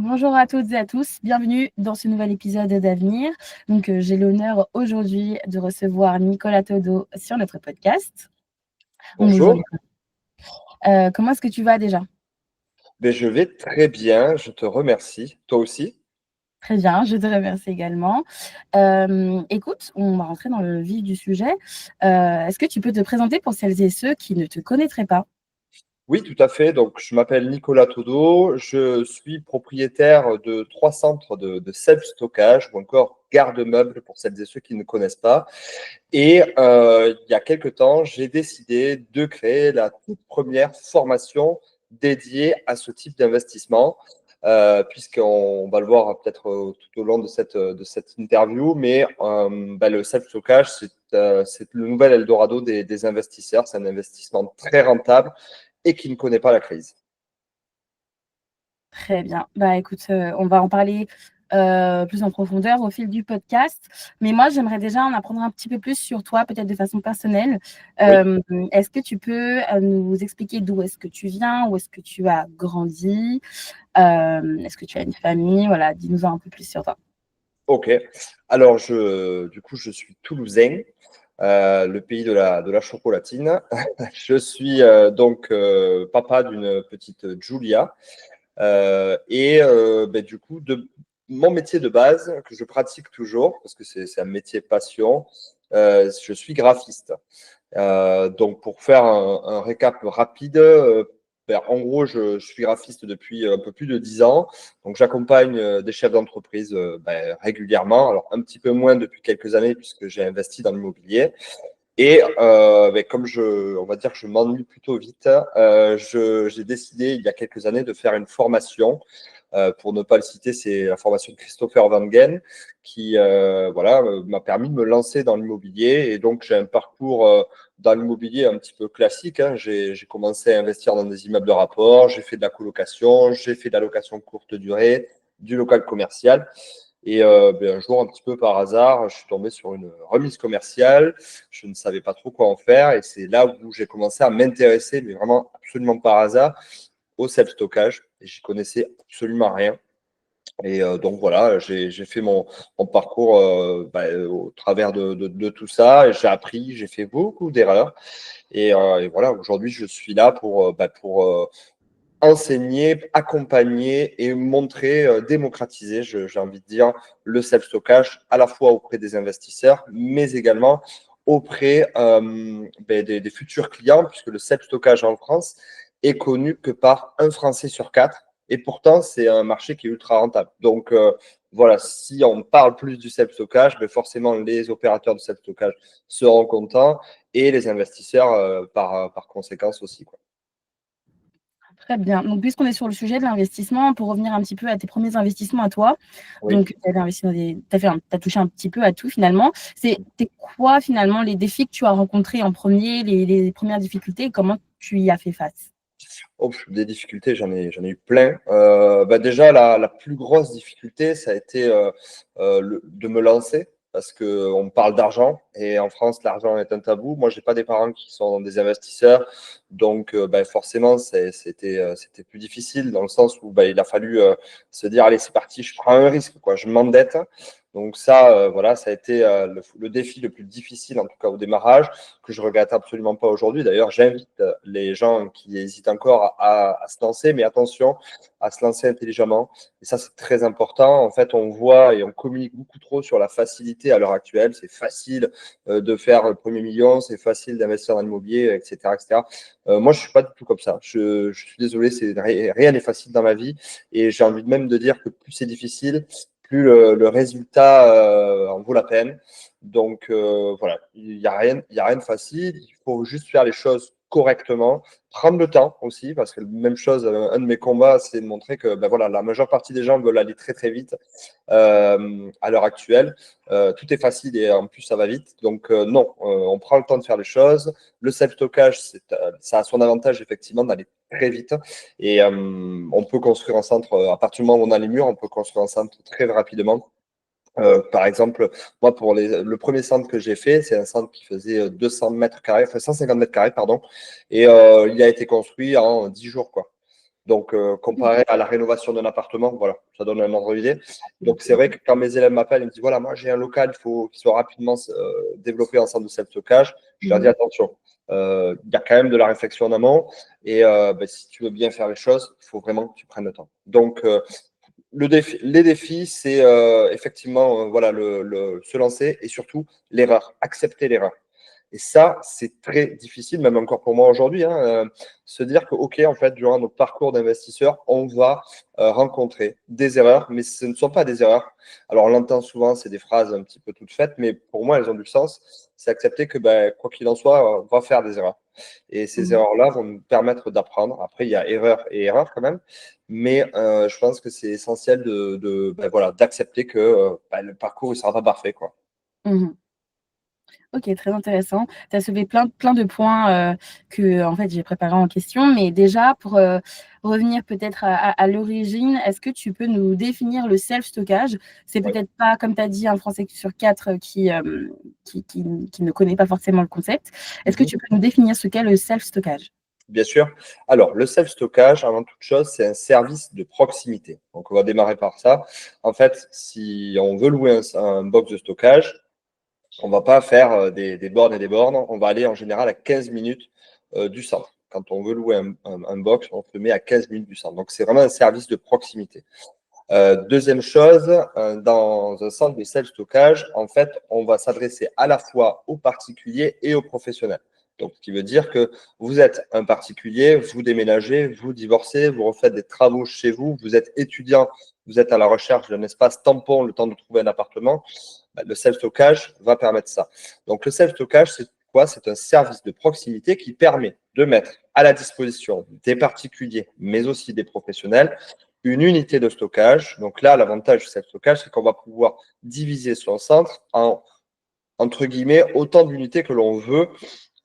Bonjour à toutes et à tous, bienvenue dans ce nouvel épisode d'Avenir. J'ai l'honneur aujourd'hui de recevoir Nicolas Todo sur notre podcast. Bonjour Bonjour. Nicolas. Comment est-ce que tu vas déjà? Je vais très bien, je te remercie. Toi aussi? Très bien, je te remercie également. Écoute, on va rentrer dans le vif du sujet. Est-ce que tu peux te présenter pour celles et ceux qui ne te connaîtraient pas? Oui, tout à fait. Donc, je m'appelle Nicolas Todo. Je suis propriétaire de 3 centres de self-stockage ou encore garde-meubles pour celles et ceux qui ne connaissent pas. Et il y a quelque temps, j'ai décidé de créer la toute première formation dédiée à ce type d'investissement, puisqu'on va le voir peut-être tout au long de cette interview, mais le self-stockage, c'est le nouvel Eldorado des investisseurs. C'est un investissement très rentable et qui ne connaît pas la crise. Très bien. Bah, écoute, on va en parler, plus en profondeur au fil du podcast. Mais moi, j'aimerais déjà en apprendre un petit peu plus sur toi, peut-être de façon personnelle. Oui. Est-ce que tu peux, nous expliquer d'où est-ce que tu viens? Où est-ce que tu as grandi? Est-ce que tu as une famille? Voilà, dis-nous-en un peu plus sur toi. Ok. Alors, du coup, je suis toulousain, le pays de la chocolatine. Je suis papa d'une petite Julia. Du coup, mon métier de base, que je pratique toujours, parce que c'est un métier passion, je suis graphiste. Donc, pour faire un récap rapide, en gros, je suis graphiste depuis un peu plus de 10 ans. Donc, j'accompagne des chefs d'entreprise régulièrement. Alors, un petit peu moins depuis quelques années, puisque j'ai investi dans l'immobilier. Et comme on va dire que je m'ennuie plutôt vite, j'ai décidé il y a quelques années de faire une formation. Pour ne pas le citer, c'est la formation de Christopher Van Gen qui m'a permis de me lancer dans l'immobilier. Et donc, j'ai un parcours dans l'immobilier un petit peu classique, hein. J'ai commencé à investir dans des immeubles de rapport, j'ai fait de la colocation, j'ai fait de la location courte durée, du local commercial. Et un jour, un petit peu par hasard, je suis tombé sur une remise commerciale. Je ne savais pas trop quoi en faire. Et c'est là où j'ai commencé à m'intéresser, mais vraiment absolument par hasard, au self-stockage. Et j'y connaissais absolument rien. Et donc voilà, j'ai fait mon parcours au travers de tout ça. Et j'ai appris, j'ai fait beaucoup d'erreurs. Et voilà, aujourd'hui, je suis là pour enseigner, accompagner et montrer, démocratiser, j'ai envie de dire, le self-stockage à la fois auprès des investisseurs, mais également auprès des futurs clients, puisque le self-stockage en France est connu que par un Français sur quatre. Et pourtant, c'est un marché qui est ultra rentable. Donc, voilà, si on parle plus du self-stockage, forcément, les opérateurs de self-stockage seront contents et les investisseurs par conséquence aussi, quoi. Très bien. Donc, puisqu'on est sur le sujet de l'investissement, pour revenir un petit peu à tes premiers investissements à toi, Oui. donc tu avais investi dans des tu as touché un petit peu à tout finalement. C'était quoi finalement les défis que tu as rencontrés en premier, les premières difficultés et comment tu y as fait face? Oh, des difficultés, j'en ai eu plein. Déjà, la plus grosse difficulté, ça a été de me lancer parce qu'on parle d'argent et en France, l'argent est un tabou. Moi, j'ai pas des parents qui sont des investisseurs, donc forcément, c'était plus difficile dans le sens où il a fallu se dire, allez, c'est parti, je prends un risque, quoi, je m'endette. Donc ça, voilà, ça a été le défi le plus difficile, en tout cas au démarrage, que je regrette absolument pas aujourd'hui. D'ailleurs, j'invite les gens qui hésitent encore à se lancer, mais attention à se lancer intelligemment. Et ça, c'est très important. En fait, on voit et on communique beaucoup trop sur la facilité à l'heure actuelle. C'est facile de faire le premier million, c'est facile d'investir dans l'immobilier, etc., etc. Moi, je suis pas du tout comme ça. Je suis désolé, rien n'est facile dans ma vie. Et j'ai envie même de dire que plus c'est difficile, plus le résultat en vaut la peine. Donc voilà, il y a rien de facile. Il faut juste faire les choses correctement, prendre le temps aussi, parce que même chose, un de mes combats, c'est de montrer que voilà, la majeure partie des gens veulent aller très très vite à l'heure actuelle. Tout est facile et en plus ça va vite. Donc non, on prend le temps de faire les choses. Le self-stockage, ça a son avantage effectivement d'aller très vite. Et on peut construire un centre, à partir du moment où on a les murs, on peut construire un centre très rapidement. Par exemple, moi, pour le premier centre que j'ai fait, c'est un centre qui faisait 200 mètres carrés, enfin 150 mètres carrés, pardon, et il a été construit en 10 jours, quoi. Donc, comparé à la rénovation d'un appartement, voilà, ça donne un ordre d'idée. Donc, c'est vrai que quand mes élèves m'appellent, ils me disent, voilà, moi, j'ai un local, il faut qu'il soit rapidement développé en centre de self-stockage. Je leur dis, attention, il y a quand même de la réflexion en amont. Et si tu veux bien faire les choses, il faut vraiment que tu prennes le temps. Donc, les défis, c'est effectivement voilà, se lancer et surtout l'erreur, accepter l'erreur. Et ça, c'est très difficile, même encore pour moi aujourd'hui, hein, se dire que, OK, en fait, durant notre parcours d'investisseur, on va rencontrer des erreurs, mais ce ne sont pas des erreurs. Alors, on l'entend souvent, c'est des phrases un petit peu toutes faites, mais pour moi, elles ont du sens. C'est accepter que, ben, quoi qu'il en soit, on va faire des erreurs. Et ces Mhm. erreurs-là vont nous permettre d'apprendre. Après, il y a erreur et erreur quand même, mais je pense que c'est essentiel ben, voilà, d'accepter que ben, le parcours ne sera pas parfait, quoi. Mhm. Ok, très intéressant. Tu as soulevé plein de points que en fait, j'ai préparés en question. Mais déjà, pour revenir peut-être à l'origine, est-ce que tu peux nous définir le self-stockage? C'est Ouais. peut-être pas, comme tu as dit, un Français sur quatre qui ne connaît pas forcément le concept. Est-ce que Mhm. tu peux nous définir ce qu'est le self-stockage? Bien sûr. Alors, le self-stockage, avant toute chose, c'est un service de proximité. Donc, on va démarrer par ça. En fait, si on veut louer un box de stockage, on ne va pas faire des bornes et des bornes. On va aller en général à 15 minutes du centre. Quand on veut louer un box, on se met à 15 minutes du centre. Donc, c'est vraiment un service de proximité. Deuxième chose, dans un centre de self-stockage, en fait, on va s'adresser à la fois aux particuliers et aux professionnels. Donc, ce qui veut dire que vous êtes un particulier, vous déménagez, vous divorcez, vous refaites des travaux chez vous, vous êtes étudiant, vous êtes à la recherche d'un espace tampon, le temps de trouver un appartement. Le self-stockage va permettre ça. Donc, le self-stockage, c'est quoi? C'est un service de proximité qui permet de mettre à la disposition des particuliers, mais aussi des professionnels, une unité de stockage. Donc là, l'avantage du self-stockage, c'est qu'on va pouvoir diviser son centre en, entre guillemets, autant d'unités que l'on veut.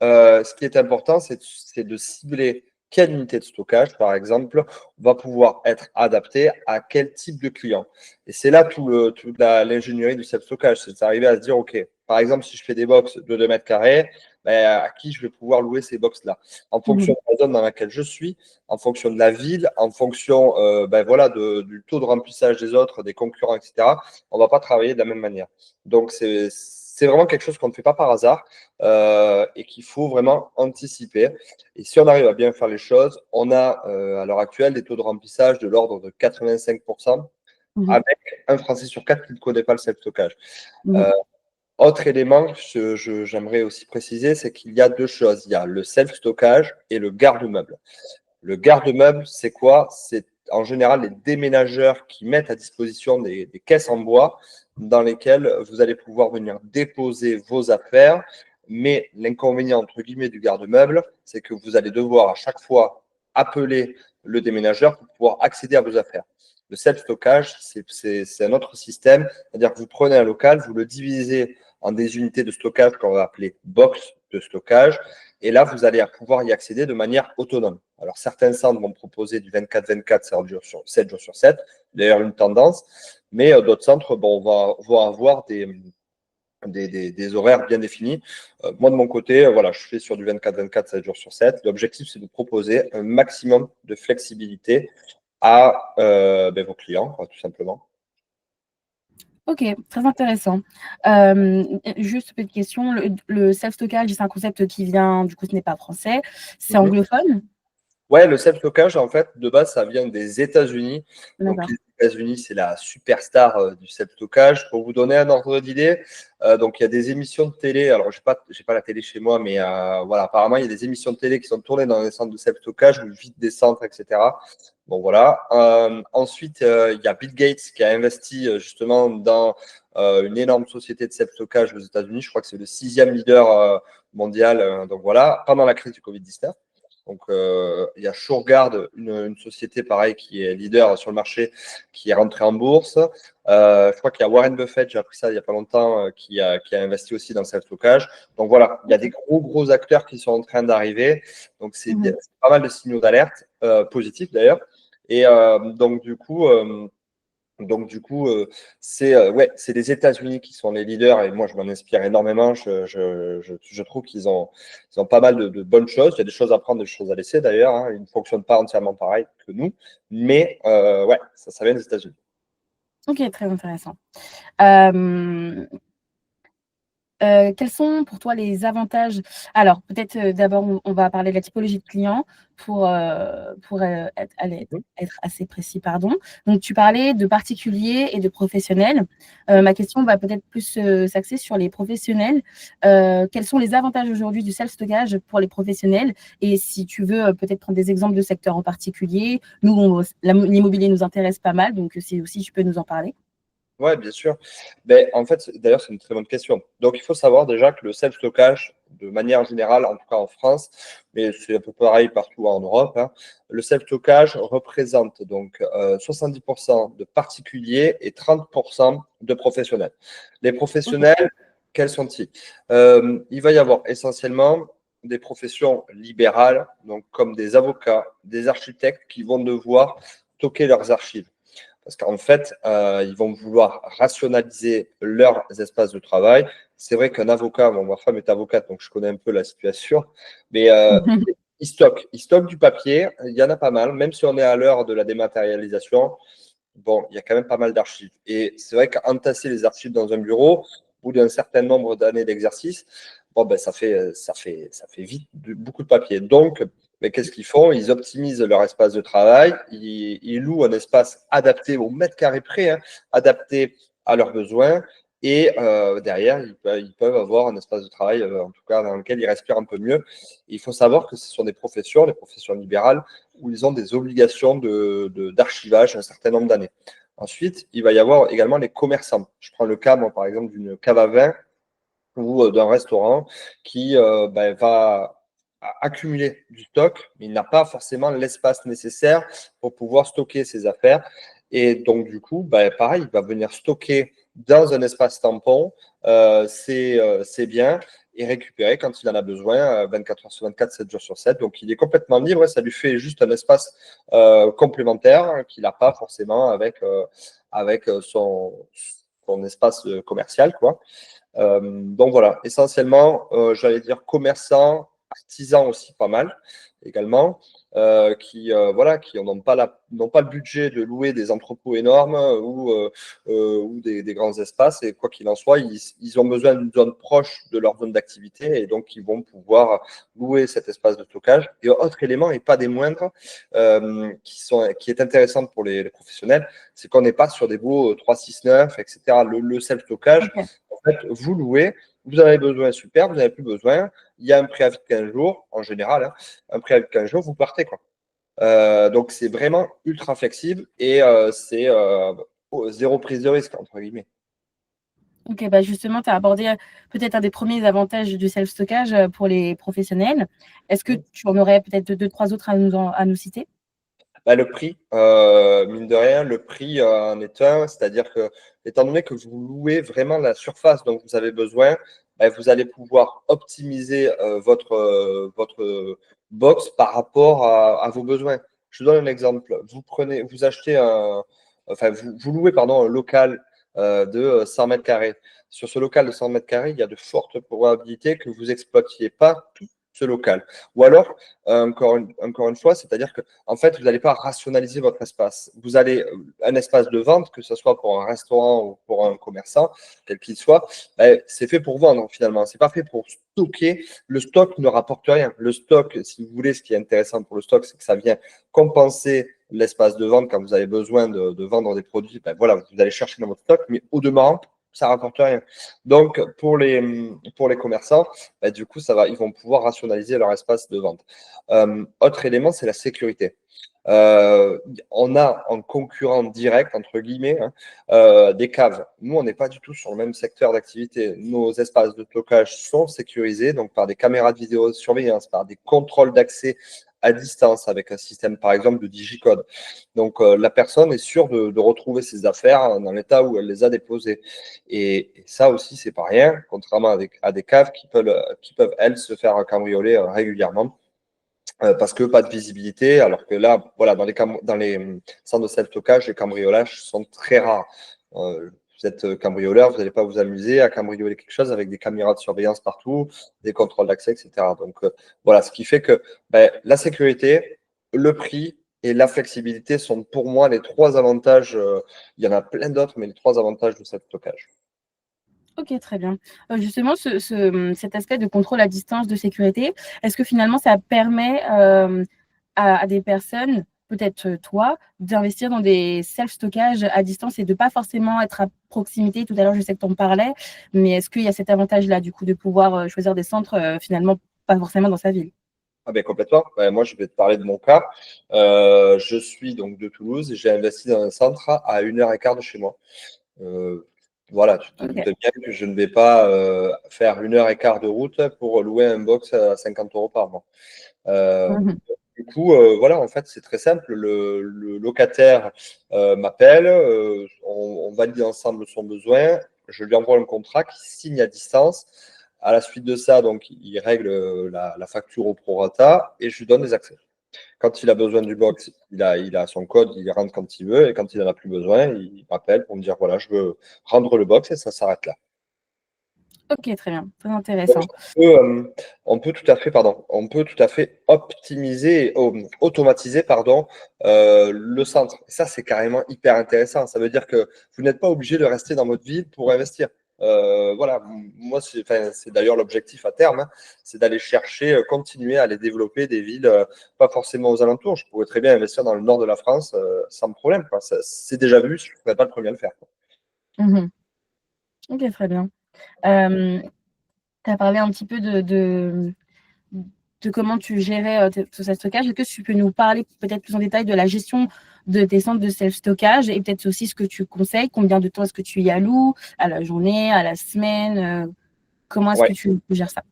Ce qui est important, c'est de cibler quelle unité de stockage, par exemple, va pouvoir être adaptée à quel type de client. Et c'est là toute l'ingénierie du self-stockage. C'est d'arriver à se dire, OK, par exemple, si je fais des box de 2 mètres carrés, ben, à qui je vais pouvoir louer ces box-là? En fonction Mhm. de la zone dans laquelle je suis, en fonction de la ville, en fonction ben, voilà, du taux de remplissage des autres, des concurrents, etc. On ne va pas travailler de la même manière. Donc, c'est vraiment quelque chose qu'on ne fait pas par hasard et qu'il faut vraiment anticiper. Et si on arrive à bien faire les choses, on a à l'heure actuelle des taux de remplissage de l'ordre de 85% Mhm. avec un Français sur quatre qui ne connaît pas le self-stockage. Mhm. Euh, Autre élément que j'aimerais aussi préciser, c'est qu'il y a deux choses. Il y a le self-stockage et le garde-meuble. Le garde-meuble, c'est quoi? C'est en général les déménageurs qui mettent à disposition des caisses en bois dans lesquelles vous allez pouvoir venir déposer vos affaires. Mais l'inconvénient, entre guillemets, du garde-meuble, c'est que vous allez devoir à chaque fois appeler le déménageur pour pouvoir accéder à vos affaires. Le self-stockage, c'est un autre système, c'est-à-dire que vous prenez un local, vous le divisez en des unités de stockage qu'on va appeler box de stockage, et là, vous allez pouvoir y accéder de manière autonome. Alors, certains centres vont proposer du 24-24, 7 jours sur 7, d'ailleurs une tendance, mais d'autres centres bon, vont avoir des horaires bien définis. Moi, de mon côté, voilà, je fais sur du 24-24, 7 jours sur 7. L'objectif, c'est de proposer un maximum de flexibilité à ben, vos clients, quoi, tout simplement. Ok, très intéressant. Juste petite question, le self-stockage, c'est un concept qui vient, du coup, ce n'est pas français, c'est Mhm. anglophone? Ouais, le self-stockage, en fait, de base, ça vient des États-Unis. Donc, D'accord. les États-Unis, c'est la superstar du self-stockage. Pour vous donner un ordre d'idée, donc il y a des émissions de télé. Alors, j'ai pas la télé chez moi, mais voilà, apparemment, il y a des émissions de télé qui sont tournées dans les centres de self-stockage où ils vident des centres, etc. Bon, voilà. Ensuite, il y a Bill Gates qui a investi justement dans une énorme société de self-stockage aux États-Unis. Je crois que c'est le sixième leader mondial. Donc, voilà, pendant la crise du Covid-19. Donc, il y a Shurgard, une société pareil qui est leader sur le marché, qui est rentrée en bourse. Je crois qu'il y a Warren Buffett, j'ai appris ça il n'y a pas longtemps, qui a investi aussi dans le self-stockage. Donc voilà, il y a des gros acteurs qui sont en train d'arriver. Donc c'est Mhm. pas mal de signaux d'alerte, positifs d'ailleurs. Et donc du coup, Donc, du coup, ouais, c'est les États-Unis qui sont les leaders et moi, je m'en inspire énormément. Je trouve ils ont pas mal de bonnes choses. Il y a des choses à prendre, des choses à laisser d'ailleurs, hein. Ils ne fonctionnent pas entièrement pareil que nous, mais ouais, ça vient des États-Unis. Ok, très intéressant. Euh, quels sont pour toi les avantages? Alors, peut-être d'abord, on va parler de la typologie de clients pour être assez précis, pardon. Donc, tu parlais de particuliers et de professionnels. Ma question va peut-être plus s'axer sur les professionnels. Quels sont les avantages aujourd'hui du self-stockage pour les professionnels? Et si tu veux peut-être prendre des exemples de secteurs en particulier, nous, l'immobilier nous intéresse pas mal, donc si aussi tu peux nous en parler. Ouais, bien sûr. Ben, en fait, d'ailleurs, c'est une très bonne question. Donc, il faut savoir déjà que le self-stockage, de manière générale, en tout cas en France, mais c'est un peu pareil partout en Europe, hein, le self-stockage représente donc 70% de particuliers et 30% de professionnels. Les Ok. professionnels, quels sont-ils? Il va y avoir essentiellement des professions libérales, donc comme des avocats, des architectes qui vont devoir stocker leurs archives. Parce qu'en fait, ils vont vouloir rationaliser leurs espaces de travail. C'est vrai qu'un avocat, bon, ma femme est avocate, donc je connais un peu la situation, mais ils stockent du papier, il y en a pas mal, même si on est à l'heure de la dématérialisation, bon, il y a quand même pas mal d'archives. Et c'est vrai qu'entasser les archives dans un bureau, au bout d'un certain nombre d'années d'exercice, bon, ben, ça fait vite beaucoup de papier. Donc, mais qu'est-ce qu'ils font? Ils optimisent leur espace de travail, ils louent un espace adapté au mètre carré près, hein, adapté à leurs besoins. Et derrière, ils peuvent avoir un espace de travail, en tout cas, dans lequel ils respirent un peu mieux. Il faut savoir que ce sont des professions, les professions libérales, où ils ont des obligations d'archivage un certain nombre d'années. Ensuite, il va y avoir également les commerçants. Je prends le cas, moi, par exemple, d'une cave à vin ou d'un restaurant qui ben, va accumuler du stock, mais il n'a pas forcément l'espace nécessaire pour pouvoir stocker ses affaires. Et donc, du coup, ben, pareil, il va venir stocker dans un espace tampon ses biens et récupérer quand il en a besoin 24 heures sur 24, 7 jours sur 7. Donc, il est complètement libre et ça lui fait juste un espace complémentaire qu'il n'a pas forcément avec son espace commercial, quoi. Donc voilà, essentiellement, j'allais dire commerçants, artisans aussi pas mal également, voilà, qui n'ont pas le budget de louer des entrepôts énormes ou des grands espaces. Et quoi qu'il en soit, ils ont besoin d'une zone proche de leur zone d'activité et donc ils vont pouvoir louer cet espace de stockage. Et autre élément, et pas des moindres, qui est intéressant pour les professionnels, c'est qu'on n'est pas sur des beaux 369, etc. Le self-stockage, Ok. en fait, vous louez, vous en avez besoin, super, vous n'avez plus besoin. Il y a un préavis de 15 jours, en général, hein, un préavis de 15 jours, vous partez, quoi. Donc, c'est vraiment ultra flexible et c'est zéro prise de risque, entre guillemets. Ok, bah justement, tu as abordé peut-être un des premiers avantages du self-stockage pour les professionnels. Est-ce que tu en aurais peut-être deux, trois autres à nous citer? Bah, le prix, mine de rien, le prix en est un, c'est-à-dire que, étant donné que vous louez vraiment la surface dont vous avez besoin, bah, vous allez pouvoir optimiser votre box par rapport à vos besoins. Je vous donne un exemple. Vous achetez enfin, vous louez, pardon, un local de 100 mètres carrés. Sur ce local de 100 mètres carrés, il y a de fortes probabilités que vous exploitiez pas tout ce local. Ou alors, encore une fois, c'est-à-dire que en fait, vous n'allez pas rationaliser votre espace. Vous allez un espace de vente, que ce soit pour un restaurant ou pour un commerçant, quel qu'il soit, ben, c'est fait pour vendre finalement. C'est pas fait pour stocker. Le stock ne rapporte rien. Le stock, si vous voulez, ce qui est intéressant pour le stock, c'est que ça vient compenser l'espace de vente quand vous avez besoin de vendre des produits. Ben, voilà, vous allez chercher dans votre stock, mais au demeurant, ça rapporte rien. Donc, pour les commerçants, ben, du coup, ils vont pouvoir rationaliser leur espace de vente. Autre élément, c'est la sécurité. On a en concurrent direct, entre guillemets, hein, des caves. Nous, on n'est pas du tout sur le même secteur d'activité. Nos espaces de stockage sont sécurisés, donc par des caméras de vidéosurveillance, par des contrôles d'accès à distance avec un système, par exemple, de digicode. Donc, la personne est sûre de retrouver ses affaires dans l'état où elle les a déposées. Et ça aussi, c'est pas rien, contrairement à des caves qui peuvent, elles, se faire cambrioler régulièrement. parce que pas de visibilité, alors que là, voilà, dans les centres de self-stockage, les cambriolages sont très rares. Vous êtes cambrioleur, vous n'allez pas vous amuser à cambrioler quelque chose avec des caméras de surveillance partout, des contrôles d'accès, etc. Donc voilà, ce qui fait que ben, la sécurité, le prix et la flexibilité sont pour moi les trois avantages. Il y en a plein d'autres, mais les trois avantages de self-stockage. OK, très bien. Justement, cet aspect de contrôle à distance, de sécurité, est-ce que finalement ça permet, à des personnes, peut-être, toi, d'investir dans des self-stockages à distance et de pas forcément être à proximité? Tout à l'heure, je sais que tu en parlais, mais est-ce qu'il y a cet avantage-là, du coup, de pouvoir, choisir des centres, finalement pas forcément dans sa ville? Ah ben complètement. Ben, moi, je vais te parler de mon cas. Je suis donc de Toulouse et j'ai investi dans un centre à 1 heure et quart de chez moi. Euh, voilà, tu te doutes OK. bien que je ne vais pas faire 1 heure et quart de route pour louer un box à 50 euros par mois. Euh, Mmh. du coup, voilà, en fait, c'est très simple. Le locataire m'appelle, on valide ensemble son besoin, je lui envoie un contrat qui signe à distance. À la suite de ça, donc, il règle la facture au prorata et je lui donne les accès. Quand il a besoin du box, il a son code, il rentre quand il veut, et quand il n'en a plus besoin, il m'appelle pour me dire voilà, je veux rendre le box et ça s'arrête là. OK, très bien, très Donc, intéressant. on peut tout à fait, pardon, on peut tout à fait optimiser, automatiser, pardon, le centre. Et ça, c'est carrément hyper intéressant. Ça veut dire que vous n'êtes pas obligé de rester dans votre ville pour investir. Voilà, moi, c'est d'ailleurs l'objectif à terme, hein, c'est d'aller chercher, continuer à aller développer des villes, pas forcément aux alentours. Je pourrais très bien investir dans le nord de la France sans problème, quoi. C'est déjà vu, je ne serais pas le premier à le faire, quoi. Mmh. OK, très bien. Hem, Tu as parlé un petit peu de comment tu gérais, tout ce stockage. Est-ce que tu peux nous parler peut-être plus en détail de la gestion de tes centres de self-stockage et peut-être aussi ce que tu conseilles? Combien de temps est-ce que tu y alloues? À la journée, à la semaine? Comment est-ce Ouais. que tu gères ça?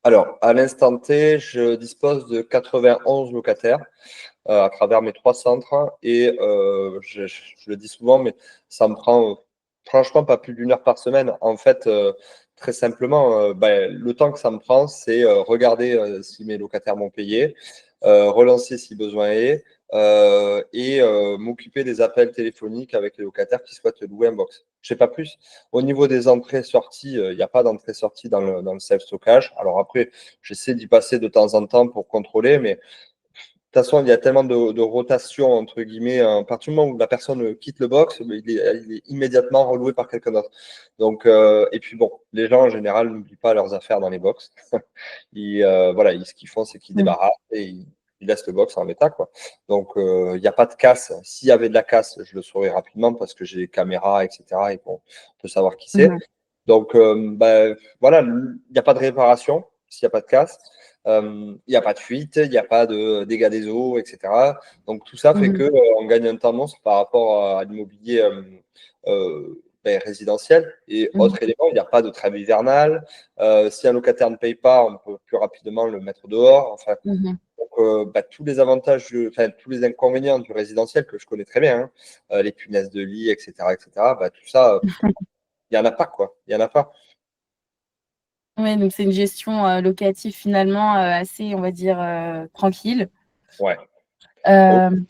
Alors, à l'instant T, je dispose de 91 locataires à travers mes trois centres et je le dis souvent, mais ça me prend franchement pas plus d'1 heure par semaine. En fait, très simplement, ben, le temps que ça me prend, c'est regarder si mes locataires m'ont payé, relancer si besoin est, et m'occuper des appels téléphoniques avec les locataires qui souhaitent louer un box. Je sais pas plus. Au niveau des entrées-sorties, il n'y a pas d'entrée-sortie dans le self-stockage. Alors après, j'essaie d'y passer de temps en temps pour contrôler, mais de toute façon, il y a tellement de rotation, entre guillemets, à partir du moment où la personne quitte le box, il est immédiatement reloué par quelqu'un d'autre. Donc, et puis bon, les gens en général n'oublient pas leurs affaires dans les box. Voilà, ce qu'ils font, c'est qu'ils Mmh. débarrassent et ils laissent le box en état, quoi. Donc, il n'y a pas de casse. S'il y avait de la casse, je le saurais rapidement parce que j'ai des caméras, etc. Et qu'on peut savoir qui c'est. Mmh. Donc, ben, voilà, il n'y a pas de réparation s'il n'y a pas de casse. Il n'y a pas de fuite, il n'y a pas de dégâts des eaux, etc. Donc, tout ça fait Mmh. que on gagne un temps monstre par rapport à l'immobilier ben, résidentiel. Et Mmh. autre élément, il n'y a pas de trêve hivernale. Si un locataire ne paye pas, on peut plus rapidement le mettre dehors. Enfin, Mmh. donc, bah, tous les avantages, enfin, tous les inconvénients du résidentiel que je connais très bien, hein, les punaises de lit, etc., bah, tout ça, il n'y en a pas, quoi. Il n'y en a pas. Ouais, donc c'est une gestion, locative finalement, assez, on va dire, tranquille. Ouais. Oh, Hem,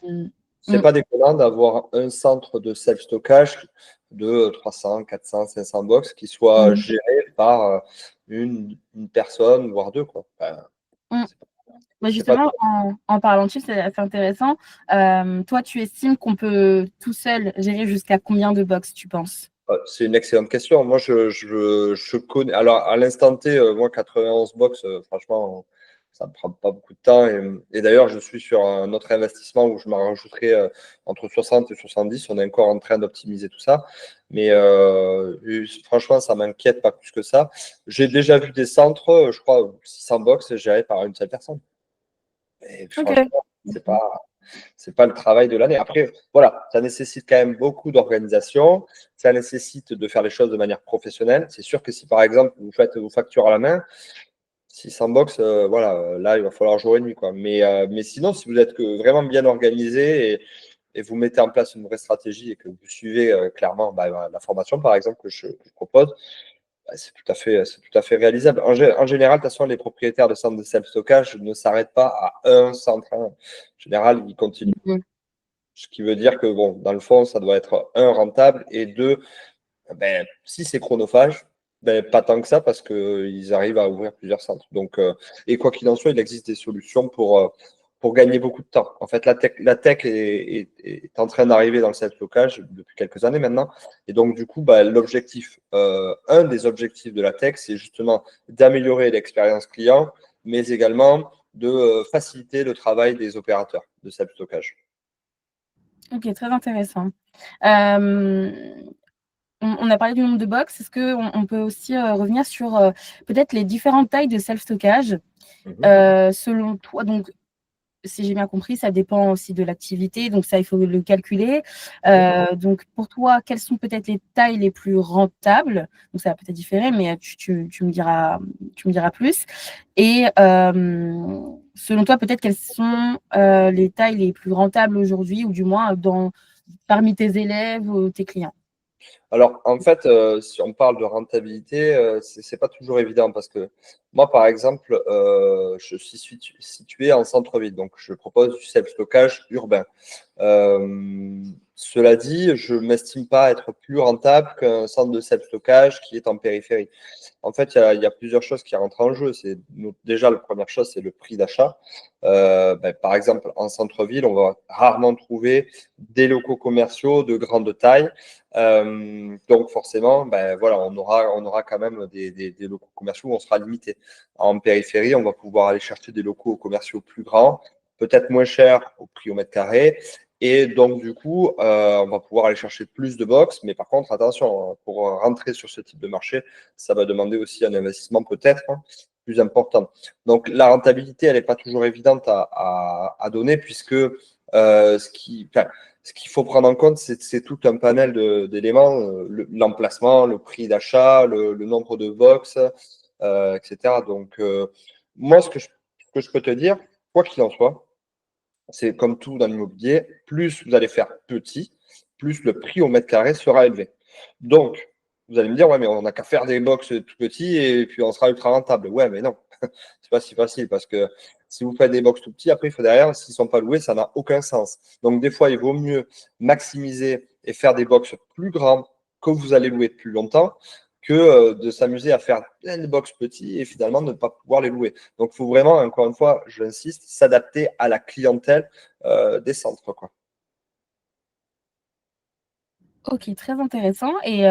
c'est mmh, pas déconnant d'avoir un centre de self-stockage de 300, 400, 500 box qui soit mmh, géré par une personne, voire deux, quoi. Enfin, mmh. c'est Bah, c'est pas justement, en parlant de chiffres, c'est assez intéressant. Toi, tu estimes qu'on peut tout seul gérer jusqu'à combien de box, tu penses? C'est une excellente question. Moi, je connais. Alors, à l'instant T, moi, 91 box, franchement, ça me prend pas beaucoup de temps. Et d'ailleurs, je suis sur un autre investissement où je m'en rajouterai entre 60 et 70. On est encore en train d'optimiser tout ça. Mais franchement, ça m'inquiète pas plus que ça. J'ai déjà vu des centres, je crois, 600 box gérés par une seule personne. Et OK. franchement, Mmh. c'est pas le travail de l'année. Après, voilà, ça nécessite quand même beaucoup d'organisation. Ça nécessite de faire les choses de manière professionnelle. C'est sûr que si, par exemple, vous faites vos factures à la main, 600 box, voilà, là, il va falloir jour et nuit, quoi. Mais sinon, si vous êtes vraiment bien organisé et vous mettez en place une vraie stratégie et que vous suivez clairement bah, la formation, par exemple, que je propose, C'est tout à fait réalisable. En général, de toute façon, les propriétaires de centres de self-stockage ne s'arrêtent pas à un centre, hein. En général, ils continuent. Mmh. Ce qui veut dire que, bon, dans le fond, ça doit être un, rentable, et deux, ben, si c'est chronophage, ben, pas tant que ça parce qu'ils arrivent à ouvrir plusieurs centres. Donc, et quoi qu'il en soit, il existe des solutions pour gagner beaucoup de temps. En fait, la tech est en train d'arriver dans le self-stockage depuis quelques années maintenant. Et donc, du coup, ben, un des objectifs de la tech, c'est justement d'améliorer l'expérience client, mais également de faciliter le travail des opérateurs de self-stockage. OK, très intéressant. Hem, on a parlé du nombre de box. Est-ce qu'on peut aussi, revenir sur, peut-être les différentes tailles de self-stockage? Mhm. Selon toi, donc si j'ai bien compris, ça dépend aussi de l'activité, donc ça, il faut le calculer. Mhm. Donc pour toi, quelles sont peut-être les tailles les plus rentables? Donc ça va peut-être différer, mais tu me diras plus. Et selon toi, peut-être quelles sont, les tailles les plus rentables aujourd'hui, ou du moins parmi tes élèves ou tes clients? Alors, en fait, si on parle de rentabilité, c'est pas toujours évident parce que moi, par exemple, je suis situé en centre-ville, donc je propose du self-stockage urbain. Cela dit, je ne m'estime pas être plus rentable qu'un centre de self-stockage qui est en périphérie. En fait, il y a plusieurs choses qui rentrent en jeu. Déjà, la première chose, c'est le prix d'achat. Ben, par exemple, en centre-ville, on va rarement trouver des locaux commerciaux de grande taille. Donc, forcément, ben, voilà, on aura quand même des locaux commerciaux où on sera limité. En périphérie, on va pouvoir aller chercher des locaux commerciaux plus grands, peut-être moins chers au prix au mètre carré. Et donc, du coup, on va pouvoir aller chercher plus de box. Mais par contre, attention, hein, pour rentrer sur ce type de marché, ça va demander aussi un investissement peut-être, hein, plus important. Donc, la rentabilité, elle n'est pas toujours évidente à donner puisque ce qu'il faut prendre en compte, c'est tout un panel d'éléments, l'emplacement, le prix d'achat, le nombre de box, etc. Donc, moi, ce que je peux te dire, quoi qu'il en soit, c'est comme tout dans l'immobilier, plus vous allez faire petit, plus le prix au mètre carré sera élevé. Donc, vous allez me dire, ouais, mais on n'a qu'à faire des box tout petits et puis on sera ultra rentable. Ouais, mais non, c'est pas si facile parce que si vous faites des box tout petits, après, il faut derrière, s'ils ne sont pas loués, ça n'a aucun sens. Donc, des fois, il vaut mieux maximiser et faire des box plus grands que vous allez louer plus longtemps que de s'amuser à faire plein de box petits et finalement ne pas pouvoir les louer. Donc, il faut vraiment, encore une fois, j'insiste, s'adapter à la clientèle des centres, quoi. OK, très intéressant. Et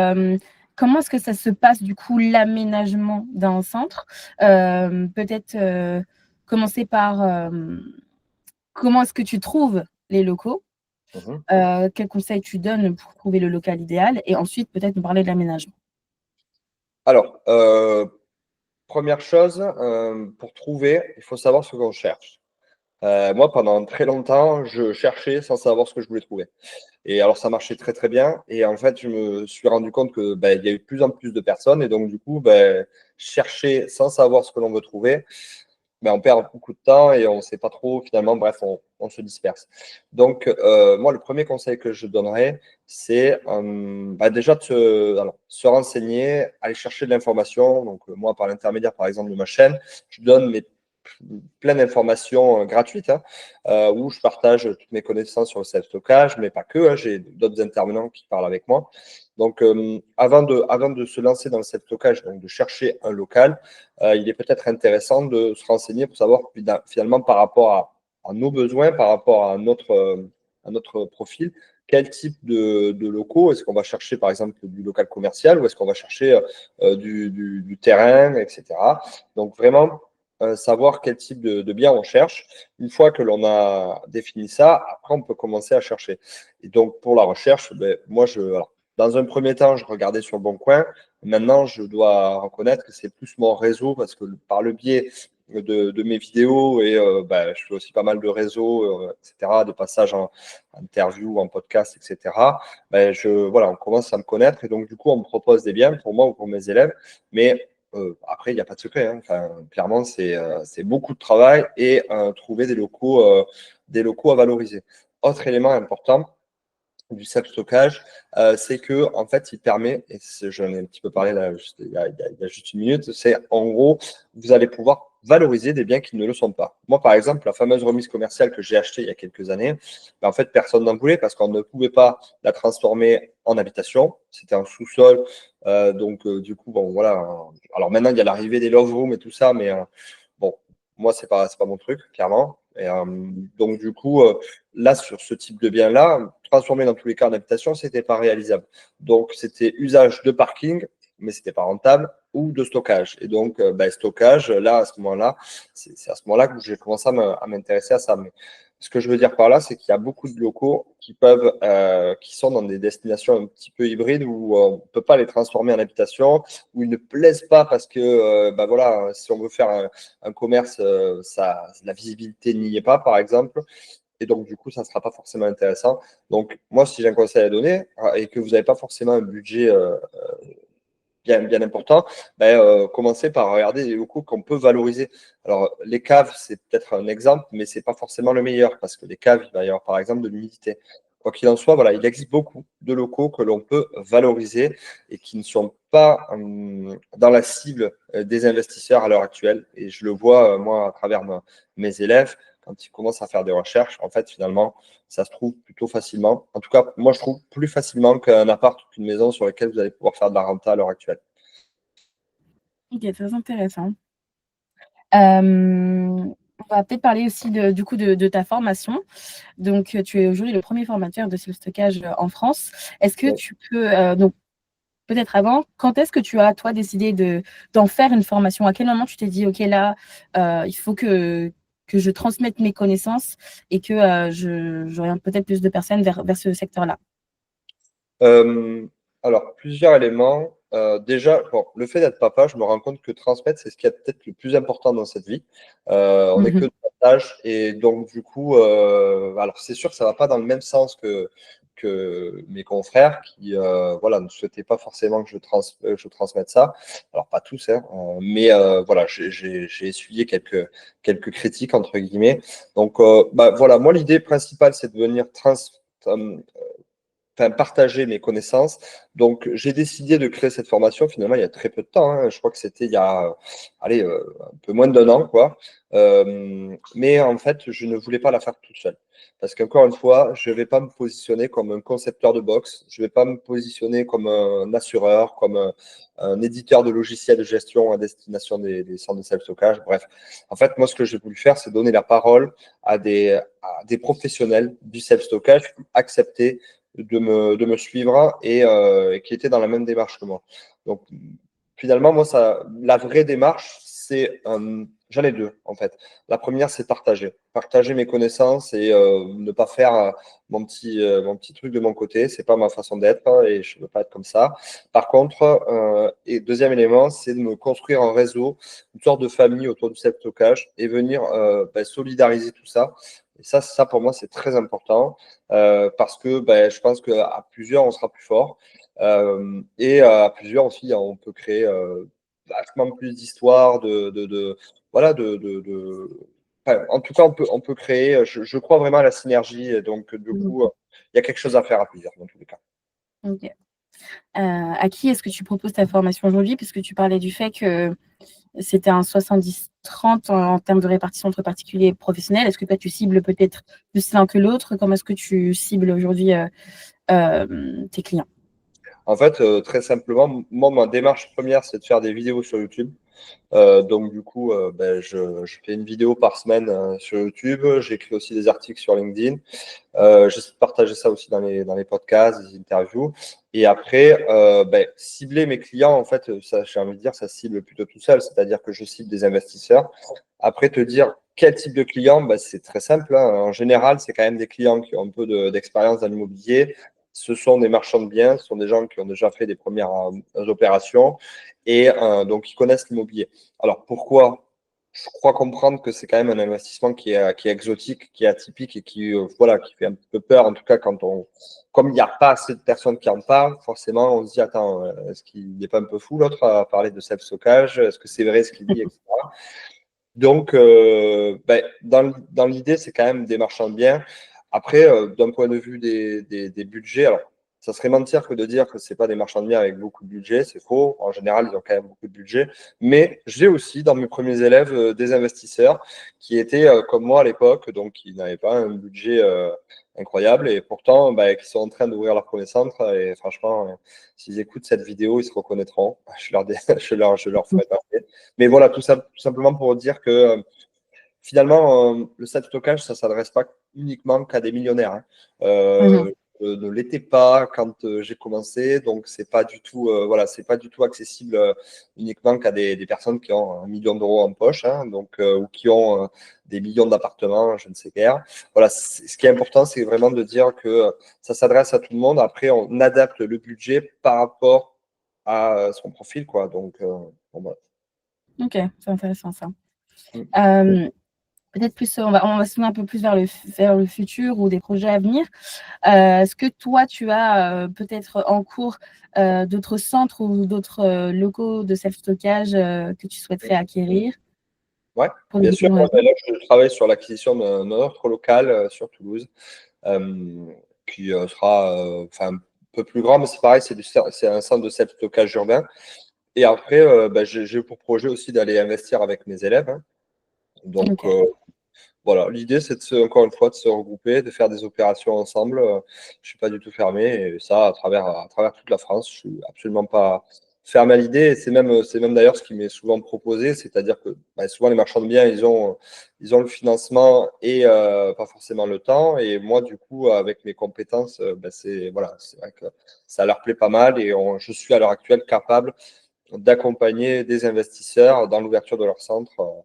comment est-ce que ça se passe du coup, l'aménagement d'un centre? Peut-être, commencer par, comment est-ce que tu trouves les locaux? Mhm. Quels conseils tu donnes pour trouver le local idéal? Et ensuite peut-être nous parler de l'aménagement. Alors, première chose, pour trouver, il faut savoir ce qu'on cherche. Moi, pendant très longtemps, je cherchais sans savoir ce que je voulais trouver. Et alors, ça marchait très, très bien. Et en fait, je me suis rendu compte que ben, il y a eu de plus en plus de personnes. Et donc, du coup, ben, chercher sans savoir ce que l'on veut trouver, ben, on perd beaucoup de temps et on ne sait pas trop, finalement, bref, on se disperse. Donc, moi, le premier conseil que je donnerais, c'est ben, déjà alors, se renseigner, aller chercher de l'information. Donc, moi, par l'intermédiaire, par exemple, de ma chaîne, je donne plein d'informations gratuites, hein, où je partage toutes mes connaissances sur le self-stockage, mais pas que, hein, j'ai d'autres intervenants qui parlent avec moi. Donc, avant de se lancer dans le self-stockage, donc de chercher un local, il est peut-être intéressant de se renseigner pour savoir finalement par rapport à nos besoins, par rapport à notre profil, quel type de locaux est-ce qu'on va chercher, par exemple, du local commercial ou est-ce qu'on va chercher du terrain, etc. Donc, vraiment, savoir quel type de bien on cherche. Une fois que l'on a défini ça, après, on peut commencer à chercher. Et donc, pour la recherche, ben, alors, dans un premier temps, je regardais sur le Bon Coin. Maintenant, je dois reconnaître que c'est plus mon réseau parce que par le biais de mes vidéos et ben, je fais aussi pas mal de réseaux, etc., de passages en interview, en podcast, etc. Ben, voilà, on commence à me connaître et donc du coup, on me propose des biens pour moi ou pour mes élèves. Mais après, il n'y a pas de secret, hein. Enfin, clairement, c'est beaucoup de travail et trouver des locaux à valoriser. Autre élément important, du self-stockage, c'est que en fait, il permet, et j'en ai un petit peu parlé là, il y a juste une minute, c'est en gros, vous allez pouvoir valoriser des biens qui ne le sont pas. Moi, par exemple, la fameuse remise commerciale que j'ai achetée il y a quelques années, ben, en fait, personne n'en voulait parce qu'on ne pouvait pas la transformer en habitation. C'était un sous-sol. Donc, du coup, bon, voilà. Alors maintenant, il y a l'arrivée des love rooms et tout ça, mais bon, moi, c'est pas mon truc, clairement. Et, donc, du coup, là, sur ce type de bien-là, transformer dans tous les cas en habitation, c'était pas réalisable. Donc, c'était usage de parking, mais c'était pas rentable, ou de stockage. Et donc, ben, stockage, là, à ce moment-là, c'est à ce moment-là que j'ai commencé à m'intéresser à ça. Mais ce que je veux dire par là, c'est qu'il y a beaucoup de locaux qui sont dans des destinations un petit peu hybrides où on ne peut pas les transformer en habitation, où ils ne plaisent pas parce que, ben voilà, si on veut faire un commerce, la visibilité n'y est pas, par exemple. Et donc, du coup, ça ne sera pas forcément intéressant. Donc, moi, si j'ai un conseil à donner et que vous n'avez pas forcément un budget bien important, ben, commencer par regarder les locaux qu'on peut valoriser. Alors, les caves, c'est peut-être un exemple, mais ce n'est pas forcément le meilleur parce que les caves, il va y avoir par exemple de l'humidité. Quoi qu'il en soit, voilà, il existe beaucoup de locaux que l'on peut valoriser et qui ne sont pas dans la cible des investisseurs à l'heure actuelle. Et je le vois, moi, à travers mes élèves, quand ils commencent à faire des recherches, en fait, finalement, ça se trouve plutôt facilement. En tout cas, moi, je trouve plus facilement qu'un appart ou qu'une maison sur laquelle vous allez pouvoir faire de la renta à l'heure actuelle. Ok, très intéressant. On va peut-être parler aussi du coup de ta formation. Donc, tu es aujourd'hui le premier formateur de self-stockage en France. Est-ce que Ouais. tu peux, donc peut-être avant, quand est-ce que tu as, toi, décidé d'en faire une formation? À quel moment tu t'es dit, OK, là, il faut que je transmette mes connaissances et que j'oriente peut-être plus de personnes vers ce secteur-là? Euh, alors, plusieurs éléments. Déjà, bon, le fait d'être papa, je me rends compte que transmettre, c'est ce qui est peut-être le plus important dans cette vie. On n'est que Mhm. de passage. Et donc, du coup, alors c'est sûr que ça ne va pas dans le même sens que mes confrères qui voilà, ne souhaitaient pas forcément que je transmette ça. Alors, pas tous, hein, mais voilà, j'ai essuyé quelques critiques, entre guillemets. Donc, bah, voilà, moi, l'idée principale, c'est de venir euh, partager mes connaissances. Donc, j'ai décidé de créer cette formation finalement il y a très peu de temps, hein. Je crois que c'était il y a, allez, un peu moins d'un an, quoi. Mais en fait, je ne voulais pas la faire toute seule. Parce qu'encore une fois, je ne vais pas me positionner comme un concepteur de box, je ne vais pas me positionner comme un assureur, comme un éditeur de logiciels de gestion à destination des centres de self-stockage. Bref, en fait, moi, ce que j'ai voulu faire, c'est donner la parole à des professionnels du self-stockage qui acceptaient de me suivre et qui était dans la même démarche que moi. Donc, finalement, moi, la vraie démarche, j'en ai deux, en fait. La première, c'est partager. Partager mes connaissances et ne pas faire mon petit truc de mon côté. C'est pas ma façon d'être et je ne veux pas être comme ça. Par contre, et deuxième élément, c'est de me construire un réseau, une sorte de famille autour du self-stockage et venir solidariser tout ça. Et ça, pour moi, c'est très important parce que je pense qu'à plusieurs, on sera plus fort. Et à plusieurs aussi, hein, on peut créer vachement plus d'histoires, voilà, enfin, en tout cas, on peut créer, je crois vraiment à la synergie, et donc du coup, il y a quelque chose à faire à plusieurs dans tous les cas. Ok. À qui est-ce que tu proposes ta formation aujourd'hui? Puisque tu parlais du fait que c'était un 70-30 en termes de répartition entre particuliers et professionnels. Est-ce que toi, tu cibles peut-être plus l'un que l'autre? Comment est-ce que tu cibles aujourd'hui tes clients? En fait, très simplement, moi, ma démarche première, c'est de faire des vidéos sur YouTube. Donc du coup, je fais une vidéo par semaine sur YouTube. J'écris aussi des articles sur LinkedIn. J'essaie de partager ça aussi dans les podcasts, des interviews. Et après, cibler mes clients, en fait, ça, j'ai envie de dire, ça cible plutôt tout seul. C'est-à-dire que je cible des investisseurs. Après, te dire quel type de client, c'est très simple, hein. En général, c'est quand même des clients qui ont un peu d'expérience dans l'immobilier. Ce sont des marchands de biens, ce sont des gens qui ont déjà fait des premières opérations et donc ils connaissent l'immobilier. Alors pourquoi? Je crois comprendre que c'est quand même un investissement qui est exotique, qui est atypique et voilà, qui fait un peu peur, en tout cas comme il n'y a pas assez de personnes qui en parlent, forcément on se dit, attends, est-ce qu'il n'est pas un peu fou l'autre à parler de self-stockage? Est-ce que c'est vrai ce qu'il dit, etc. Donc, dans l'idée, c'est quand même des marchands de biens. Après, d'un point de vue des budgets, alors ça serait mentir que de dire que c'est pas des marchands de biens avec beaucoup de budget, c'est faux. En général, ils ont quand même beaucoup de budget. Mais j'ai aussi dans mes premiers élèves des investisseurs qui étaient comme moi à l'époque, donc qui n'avaient pas un budget incroyable et pourtant bah, qui sont en train d'ouvrir leur premier centre. Et franchement, s'ils écoutent cette vidéo, ils se reconnaîtront. Je leur ferai parler. Mais voilà, tout simplement pour dire que finalement, le self-stockage, ça ne s'adresse pas uniquement qu'à des millionnaires. Hein. Mhm. Ne l'était pas quand j'ai commencé, donc c'est pas du tout, voilà, c'est pas du tout accessible uniquement qu'à des personnes qui ont 1 million d'euros en poche, hein, donc ou qui ont des millions d'appartements, je ne sais guère. Voilà, ce qui est important, c'est vraiment de dire que ça s'adresse à tout le monde. Après, on adapte le budget par rapport à son profil, quoi. Donc, bon, voilà. Ok, c'est intéressant ça. Mm. Peut-être plus, on va se tourner un peu plus vers le futur ou des projets à venir. Est-ce que toi, tu as peut-être en cours d'autres centres ou d'autres locaux de self-stockage que tu souhaiterais acquérir Ouais, pour bien des sûr. occasions à Moi, venir? là, je travaille sur l'acquisition d'un autre local sur Toulouse, qui sera enfin, un peu plus grand, mais c'est pareil, c'est un centre de self-stockage urbain. Et après, bah, j'ai pour projet aussi d'aller investir avec mes élèves. Hein. Donc, Ok. voilà, l'idée, c'est encore une fois de se regrouper, de faire des opérations ensemble. Je ne suis pas du tout fermé, et ça à travers toute la France. Je suis absolument pas fermé à l'idée. Et c'est même d'ailleurs ce qui m'est souvent proposé, c'est-à-dire que bah, souvent les marchands de biens, ils ont le financement et pas forcément le temps. Et moi, du coup, avec mes compétences, bah, c'est voilà, c'est vrai que ça leur plaît pas mal, et je suis à l'heure actuelle capable d'accompagner des investisseurs dans l'ouverture de leur centre.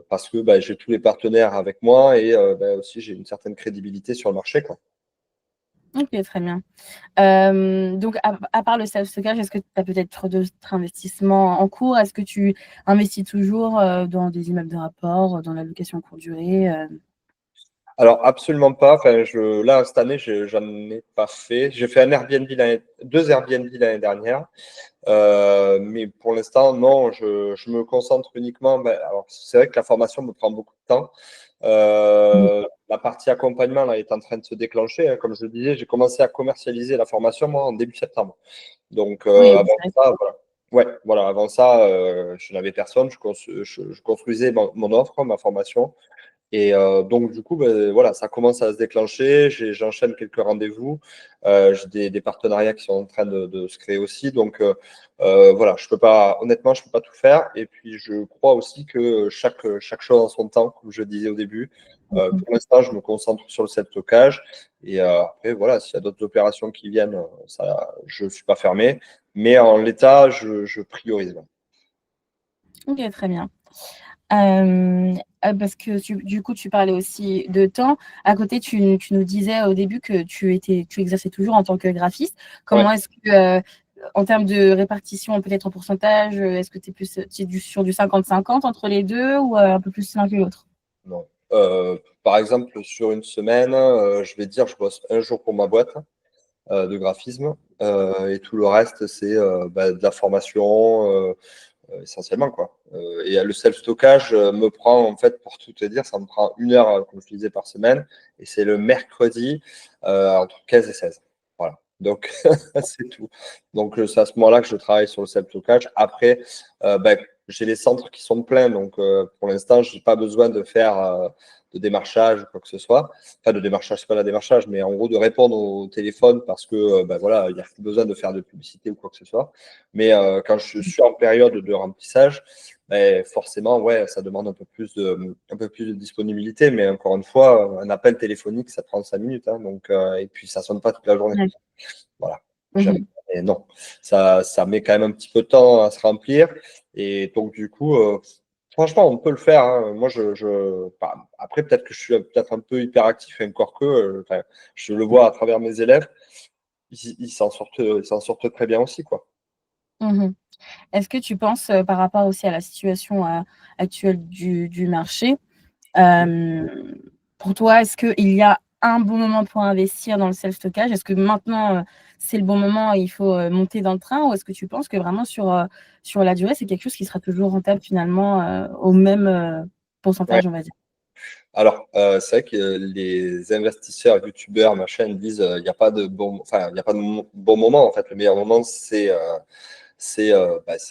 Parce que bah, j'ai tous les partenaires avec moi et bah, aussi j'ai une certaine crédibilité sur le marché, quoi. Ok, très bien. Donc, à part le self-stockage, est-ce que tu as peut-être d'autres investissements en cours? Est-ce que tu investis toujours dans des immeubles de rapport, dans la location courte durée? Alors, absolument pas. Enfin, là, cette année, j'en ai pas fait. J'ai fait un Airbnb deux Airbnb l'année dernière. Mais pour l'instant, non, je me concentre uniquement. Ben, alors, c'est vrai que la formation me prend beaucoup de temps. La partie accompagnement là, est en train de se déclencher. Hein. Comme je le disais, j'ai commencé à commercialiser la formation moi, en début septembre. Donc, Oui, avant c'est ça, voilà. Ouais, voilà, avant ça, je n'avais personne. Je construisais mon offre, ma formation. Et donc, du coup, ben, voilà, ça commence à se déclencher. J'enchaîne quelques rendez-vous. J'ai des partenariats qui sont en train de se créer aussi. Donc, voilà, je peux pas, honnêtement, je peux pas tout faire. Et puis, je crois aussi que chaque chose en son temps, comme je disais au début. vrai. Pour l'instant, je me concentre sur le self-stockage. Et après, voilà, s'il y a d'autres opérations qui viennent, ça, je suis pas fermé. Mais en l'état, je priorise. Ok, très bien. Parce que du coup, tu parlais aussi de temps. À côté, tu nous disais au début que tu exerçais toujours en tant que graphiste. Ouais. Comment est-ce que, en termes de répartition, peut-être en pourcentage, est-ce que tu es plus sur du 50-50 entre les deux ou un peu plus l'un que l'autre? Non. Par exemple, sur une semaine, je vais dire, je bosse un jour pour ma boîte de graphisme et tout le reste, c'est bah, de la formation essentiellement, quoi. Et le self-stockage me prend, en fait, pour tout te dire, ça me prend 1 heure, comme je disais, par semaine, et c'est le mercredi entre 15 et 16. Voilà. Donc, c'est tout. Donc, c'est à ce moment-là que je travaille sur le self-stockage. Après, ben, j'ai les centres qui sont pleins, donc pour l'instant, je n'ai pas besoin de faire de démarchage ou quoi que ce soit. Enfin, de démarchage, c'est pas la démarchage, mais en gros, de répondre au téléphone parce que, ben, voilà, il n'y a plus besoin de faire de publicité ou quoi que ce soit. Mais quand je suis en période de remplissage, ben, forcément, ouais, ça demande un peu plus de disponibilité. Mais encore une fois, un appel téléphonique, ça prend 5 minutes. Hein, donc, et puis, ça ne sonne pas toute la journée. Ouais. Voilà. J'aime. Mhm. Et non, ça met quand même un petit peu de temps à se remplir. Et donc, du coup, franchement, on peut le faire. Hein. Moi, bah, après, peut-être que je suis peut-être un peu hyperactif, et encore que, enfin, je le vois à travers mes élèves, ils s'en sortent très bien aussi, quoi. Mhm. Est-ce que tu penses, par rapport aussi à la situation actuelle du marché, euh, pour toi, est-ce qu'il y a un bon moment pour investir dans le self-stockage? Est-ce que maintenant, c'est le bon moment et il faut monter dans le train? Ou est-ce que tu penses que vraiment sur la durée, c'est quelque chose qui sera toujours rentable finalement au même Ouais. pourcentage, on va dire? Alors, c'est vrai que les investisseurs, youtubeurs, machin, disent il n'y a pas de bon, enfin, il n'y a pas de bon moment. En fait, le meilleur moment, c'est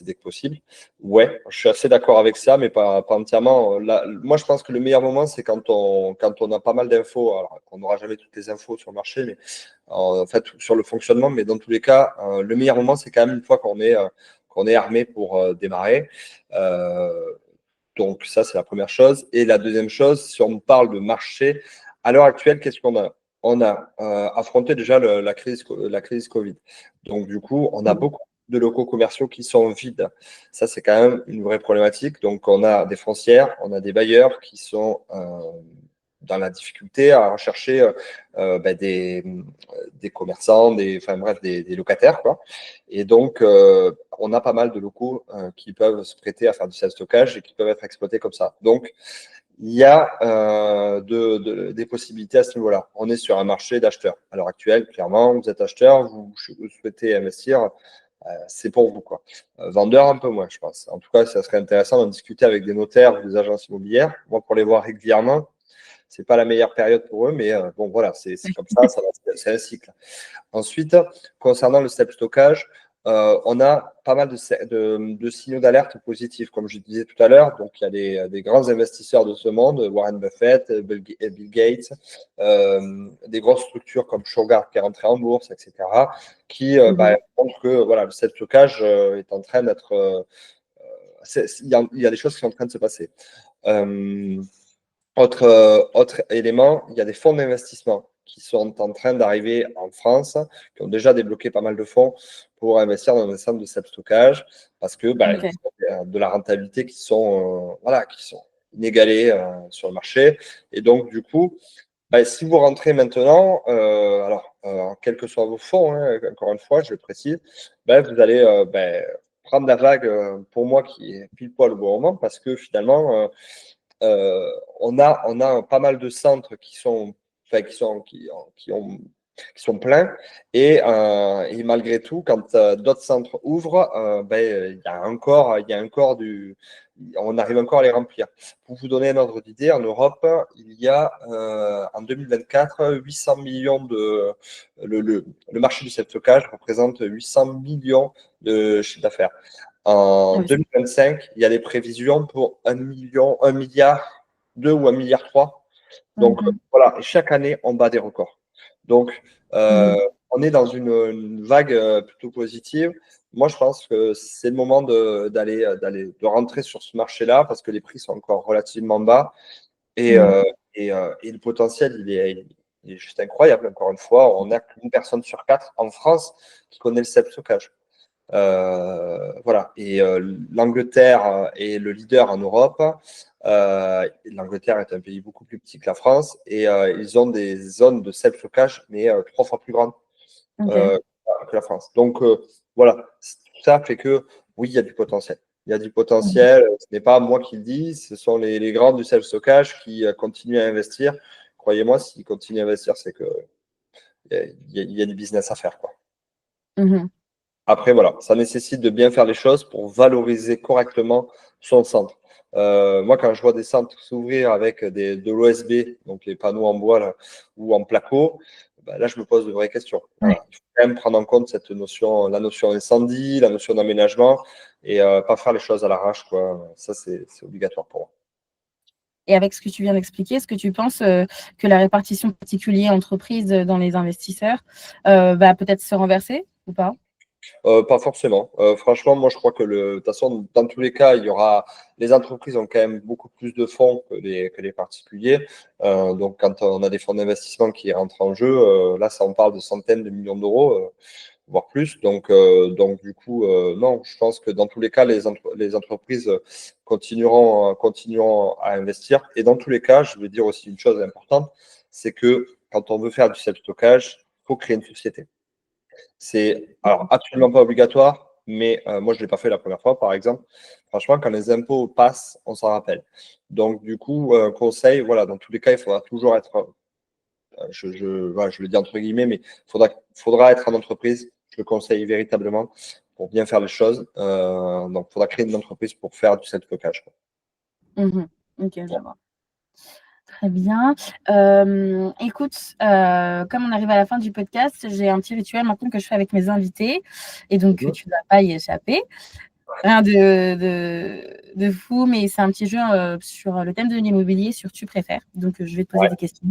dès que possible. Ouais, je suis assez d'accord avec ça, mais pas entièrement. Là, moi, je pense que le meilleur moment, c'est quand on a pas mal d'infos. Alors, on n'aura jamais toutes les infos sur le marché, mais en fait, sur le fonctionnement. Mais dans tous les cas, le meilleur moment, c'est quand même une fois qu'on est armé pour démarrer. Euh, donc, ça, c'est la première chose. Et la deuxième chose, si on parle de marché, à l'heure actuelle, qu'est-ce qu'on a? On a affronté déjà la crise Covid. Donc, du coup, on a beaucoup de locaux commerciaux qui sont vides. Ça, c'est quand même une vraie problématique. Donc, on a des foncières, on a des bailleurs qui sont dans la difficulté à rechercher des commerçants, enfin bref, des locataires, quoi. Et donc, on a pas mal de locaux qui peuvent se prêter à faire du self-stockage et qui peuvent être exploités comme ça. Donc, il y a des possibilités à ce niveau-là. On est sur un marché d'acheteurs. À l'heure actuelle, clairement, vous êtes acheteur, vous souhaitez investir, c'est pour vous, quoi. Vendeur, un peu moins, je pense. En tout cas, ça serait intéressant d'en discuter avec des notaires ou des agences immobilières. Moi, pour les voir régulièrement, c'est pas la meilleure période pour eux, mais bon, voilà, c'est comme ça, c'est un cycle. Ensuite, concernant le self-stockage, on a pas mal de signaux d'alerte positifs, comme je disais tout à l'heure. Donc, il y a des grands investisseurs de ce monde, Warren Buffett, Bill Gates, des grosses structures comme Shurgard qui est rentré en bourse, etc., qui montrent que voilà, le self-stockage est en train d'être. Il y a des choses qui sont en train de se passer. Euh, autre élément, il y a des fonds d'investissement qui sont en train d'arriver en France, qui ont déjà débloqué pas mal de fonds pour investir dans un centre de self-stockage parce que Ok. ils ont de la rentabilité qui sont inégalées sur le marché. Et donc, du coup, si vous rentrez maintenant, alors, quels que soient vos fonds, hein, encore une fois, je le précise, vous allez prendre la vague, pour moi, qui est pile poil au bon moment, parce que finalement, on a pas mal de centres qui sont, enfin, qui sont pleins. Et malgré tout, quand d'autres centres ouvrent, on arrive encore à les remplir. Pour vous donner un ordre d'idée, en Europe, il y a en 2024 800 millions le marché du self-stockage représente 800 millions de chiffre d'affaires. En Ah oui, 2025, il y a des prévisions pour 1 million, 1 milliard 2 ou 1 milliard 3. Donc mhm, voilà, et chaque année, on bat des records. Donc, euh, mhm, on est dans une vague plutôt positive. Moi, je pense que c'est le moment de rentrer sur ce marché-là parce que les prix sont encore relativement bas et, mhm. et le potentiel, il est juste incroyable. Encore une fois, on n'a qu'une personne sur quatre en France qui connaît le self-stockage. Voilà. Et l'Angleterre est le leader en Europe. L'Angleterre est un pays beaucoup plus petit que la France et ils ont des zones de self-stockage, mais 3 fois plus grandes Ok. euh, que la France. Donc voilà, tout ça fait que oui, il y a du potentiel. Il y a du Mhm, potentiel. Ce n'est pas moi qui le dis, ce sont les grands du self-stockage qui continuent à investir. Croyez-moi, s'ils continuent à investir, c'est que il y a du business à faire, quoi. mhm. Après, voilà, ça nécessite de bien faire les choses pour valoriser correctement son centre. Moi, quand je vois des centres s'ouvrir avec de l'OSB, donc les panneaux en bois là, ou en placo, là, je me pose de vraies questions. Ouais. Voilà. Il faut quand même prendre en compte cette notion, la notion incendie, la notion d'aménagement, et pas faire les choses à l'arrache, quoi. Ça, c'est obligatoire pour moi. Et avec ce que tu viens d'expliquer, est-ce que tu penses que la répartition particulier entreprise dans les investisseurs va peut-être se renverser ou pas? Pas forcément. Franchement, moi, je crois que de toute façon, dans tous les cas, les entreprises ont quand même beaucoup plus de fonds que les particuliers. Donc, quand on a des fonds d'investissement qui rentrent en jeu, là, ça, on parle de centaines de millions d'euros, voire plus. Donc, du coup, non, je pense que dans tous les cas, les entreprises continueront à investir. Et dans tous les cas, je veux dire aussi une chose importante, c'est que quand on veut faire du self-stockage, il faut créer une société. C'est alors absolument pas obligatoire, mais moi je ne l'ai pas fait la première fois, par exemple. Franchement, quand les impôts passent, on s'en rappelle. Donc, du coup, conseil, voilà, dans tous les cas, il faudra toujours être, voilà, je le dis entre guillemets, mais faudra être en entreprise. Je le conseille véritablement pour bien faire les choses. Donc, il faudra créer une entreprise pour faire du self-stockage, quoi. Mhm. Ok, je vois. Très bien. Écoute, comme on arrive à la fin du podcast, j'ai un petit rituel maintenant que je fais avec mes invités et donc Mhm. tu ne vas pas y échapper. Rien de fou, mais c'est un petit jeu sur le thème de l'immobilier, sur tu préfères. Donc, je vais te poser Ouais, des questions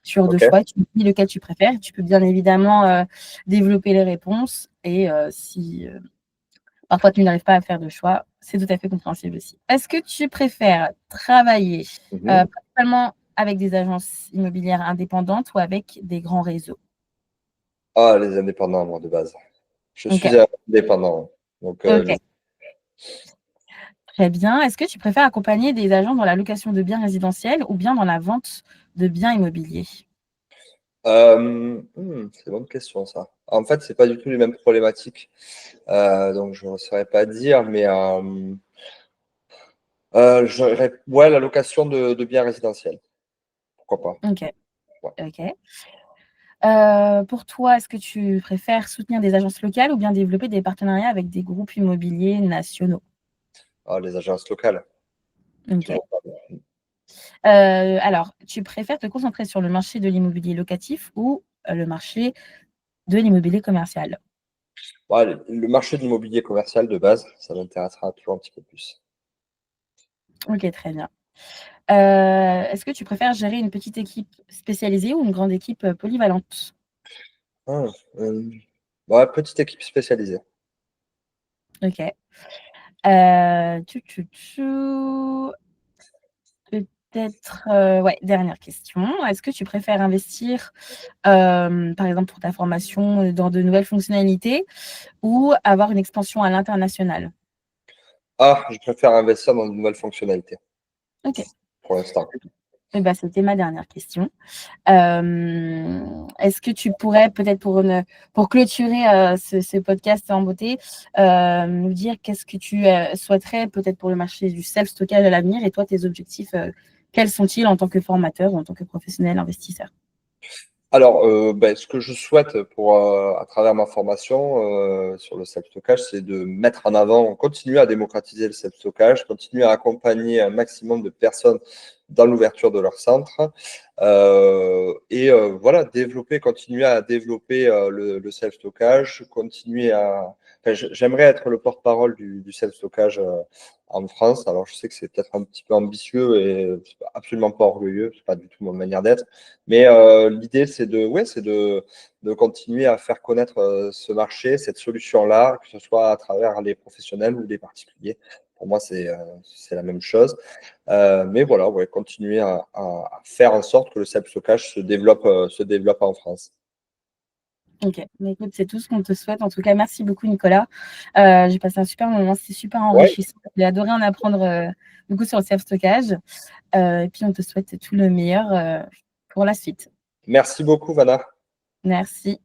sur deux ok. choix. Tu me dis lequel tu préfères. Tu peux bien évidemment développer les réponses et si parfois tu n'arrives pas à faire de choix, c'est tout à fait compréhensible aussi. Est-ce que tu préfères travailler Mhm. principalement avec des agences immobilières indépendantes ou avec des grands réseaux? Ah, les indépendants, moi, de base. Je Ok, suis indépendant. Donc, ok. Très bien. Est-ce que tu préfères accompagner des agents dans la location de biens résidentiels ou bien dans la vente de biens immobiliers? C'est une bonne question, ça. En fait, c'est pas du tout les mêmes problématiques. Donc, je ne saurais pas dire, mais ouais, la location de biens résidentiels. Pourquoi pas? Ok, Ouais. ok. Pour toi, est-ce que tu préfères soutenir des agences locales ou bien développer des partenariats avec des groupes immobiliers nationaux? Ah, les agences locales. Ok. Toujours pas. Alors, tu préfères te concentrer sur le marché de l'immobilier locatif ou le marché de l'immobilier commercial? Ouais, le marché de l'immobilier commercial de base, ça m'intéressera toujours un petit peu plus. Ok, très bien. Est-ce que tu préfères gérer une petite équipe spécialisée ou une grande équipe polyvalente? Ah, euh, ouais, petite équipe spécialisée. Ok. Tchou, tchou, tchou. Peut-être, ouais, dernière question. Est-ce que tu préfères investir, par exemple pour ta formation, dans de nouvelles fonctionnalités ou avoir une expansion à l'international? Ah, je préfère investir dans de nouvelles fonctionnalités OK. pour l'instant. Et bah, c'était ma dernière question. Est-ce que tu pourrais peut-être pour clôturer, ce podcast en beauté, nous dire qu'est-ce que tu, souhaiterais peut-être pour le marché du self-stockage à l'avenir et toi tes objectifs, quels sont-ils en tant que formateur ou en tant que professionnel investisseur? Alors, ben, ce que je souhaite à travers ma formation sur le self-stockage, c'est de mettre en avant, continuer à démocratiser le self-stockage, continuer à accompagner un maximum de personnes dans l'ouverture de leur centre voilà, continuer à développer le self-stockage, enfin, j'aimerais être le porte-parole du self-stockage en France. Alors, je sais que c'est peut-être un petit peu ambitieux et absolument pas orgueilleux, c'est pas du tout ma manière d'être. Mais l'idée, c'est de continuer à faire connaître ce marché, cette solution-là, que ce soit à travers les professionnels ou les particuliers. Pour moi, c'est la même chose. Mais voilà, ouais, continuer à faire en sorte que le self-stockage se développe en France. OK. Mais écoute, c'est tout ce qu'on te souhaite. En tout cas, merci beaucoup Nicolas. J'ai passé un super moment, c'était super Ouais, enrichissant. J'ai adoré en apprendre, beaucoup sur le self-stockage, et puis on te souhaite tout le meilleur, pour la suite. merci beaucoup, Vanna. Merci.